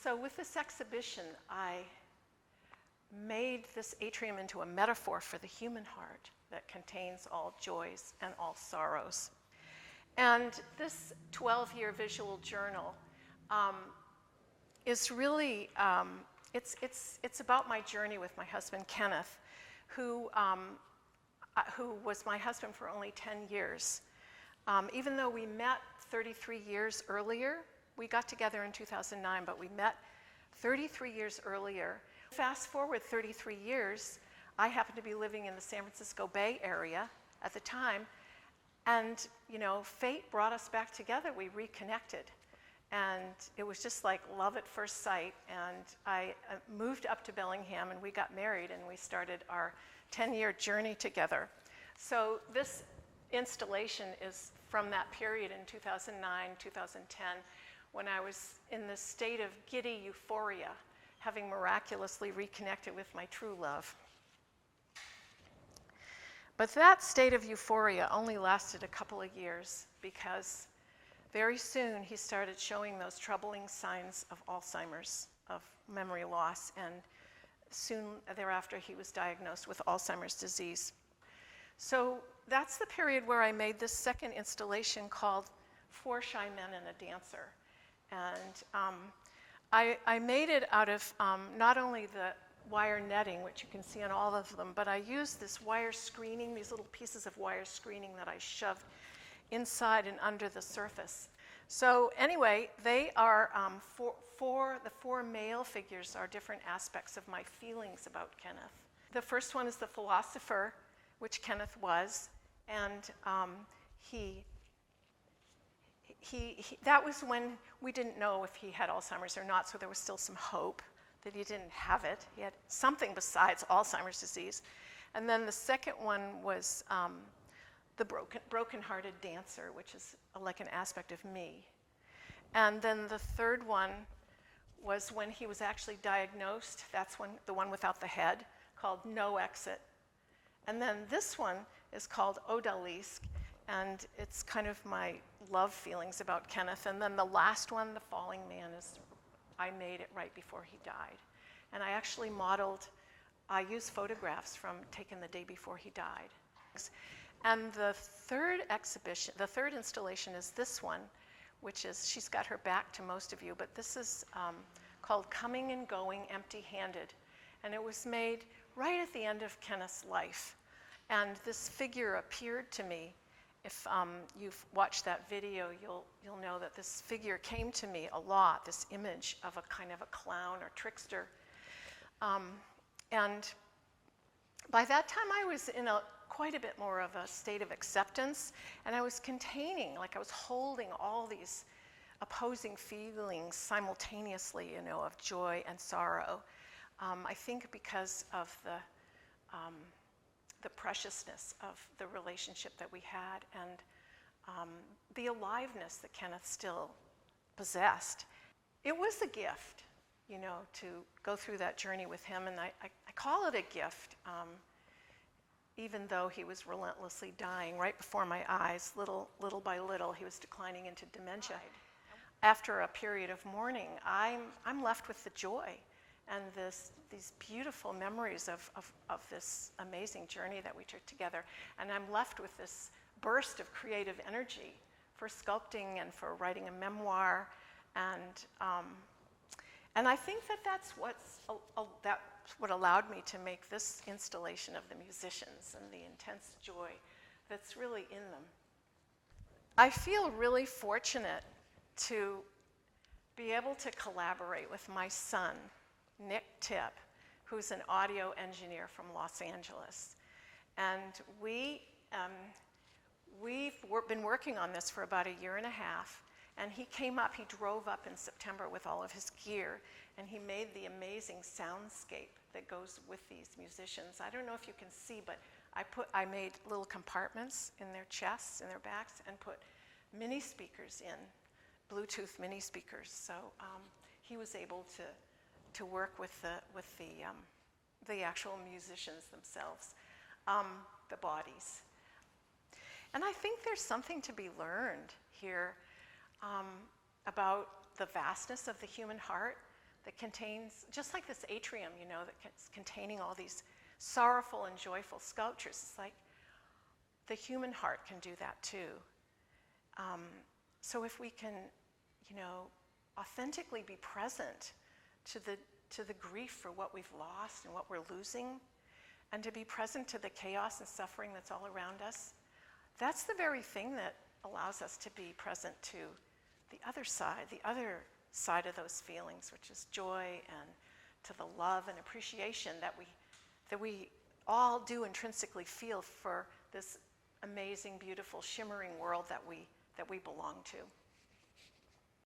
So with this exhibition, I made this atrium into a metaphor for the human heart that contains all joys and all sorrows. And this 12-year visual journal is really, it's about my journey with my husband, Kenneth, who was my husband for only 10 years. Even though we met 33 years earlier, we got together in 2009, but we met 33 years earlier. Fast forward 33 years, I happened to be living in the San Francisco Bay Area at the time, and fate brought us back together. We reconnected, and it was just like love at first sight. And I moved up to Bellingham, and we got married, and we started our 10-year journey together. So this installation is from that period in 2009, 2010, when I was in this state of giddy euphoria, having miraculously reconnected with my true love. But that state of euphoria only lasted a couple of years, because very soon he started showing those troubling signs of Alzheimer's, of memory loss, and soon thereafter he was diagnosed with Alzheimer's disease. So that's the period where I made this second installation called 4 Shy Men and a Dancer. And I made it out of not only the wire netting, which you can see on all of them, but I used this wire screening, these little pieces of wire screening that I shoved inside and under the surface. So anyway, they are, the 4 male figures are different aspects of my feelings about Kenneth. The first one is the philosopher, which Kenneth was, and that was when we didn't know if he had Alzheimer's or not, so there was still some hope that he didn't have it. He had something besides Alzheimer's disease. And then the second one was the broken-hearted dancer, which is like an aspect of me. And then the third one was when he was actually diagnosed. That's when the one without the head, called No Exit. And then this one is called Odalisque, and it's kind of my love feelings about Kenneth. And then the last one, The Falling Man, is I made it right before he died. And I actually I used photographs from taken the day before he died. And the third installation is this one, which is, she's got her back to most of you, but this is called Coming and Going Empty-Handed. And it was made right at the end of Kenneth's life. And this figure appeared to me. If you've watched that video, you'll know that this figure came to me a lot, this image of a kind of a clown or trickster. And by that time, I was in quite a bit more of a state of acceptance, and I was containing, like I was holding all these opposing feelings simultaneously, of joy and sorrow. I think because of the preciousness of the relationship that we had, and the aliveness that Kenneth still possessed. It was a gift, to go through that journey with him, and I call it a gift, even though he was relentlessly dying right before my eyes. Little by little, he was declining into dementia. After a period of mourning, I'm left with the joy and these beautiful memories of this amazing journey that we took together. And I'm left with this burst of creative energy for sculpting and for writing a memoir. And I think that's what allowed me to make this installation of the musicians and the intense joy that's really in them. I feel really fortunate to be able to collaborate with my son, Nick Tipp, who's an audio engineer from Los Angeles. And we've been working on this for about a year and a half. And he drove up in September with all of his gear, and he made the amazing soundscape that goes with these musicians. I don't know if you can see, but I made little compartments in their chests, in their backs, and put mini speakers in, Bluetooth mini speakers. So he was able to work with the actual musicians themselves, the bodies. And I think there's something to be learned here about the vastness of the human heart, that contains, just like this atrium, you know, that's containing all these sorrowful and joyful sculptures. It's like the human heart can do that too. So if we can, you know, authentically be present to the grief for what we've lost and what we're losing, and to be present to the chaos and suffering that's all around us, that's the very thing that allows us to be present to the other side of those feelings, which is joy, and to the love and appreciation that we all do intrinsically feel for this amazing, beautiful, shimmering world that we belong to.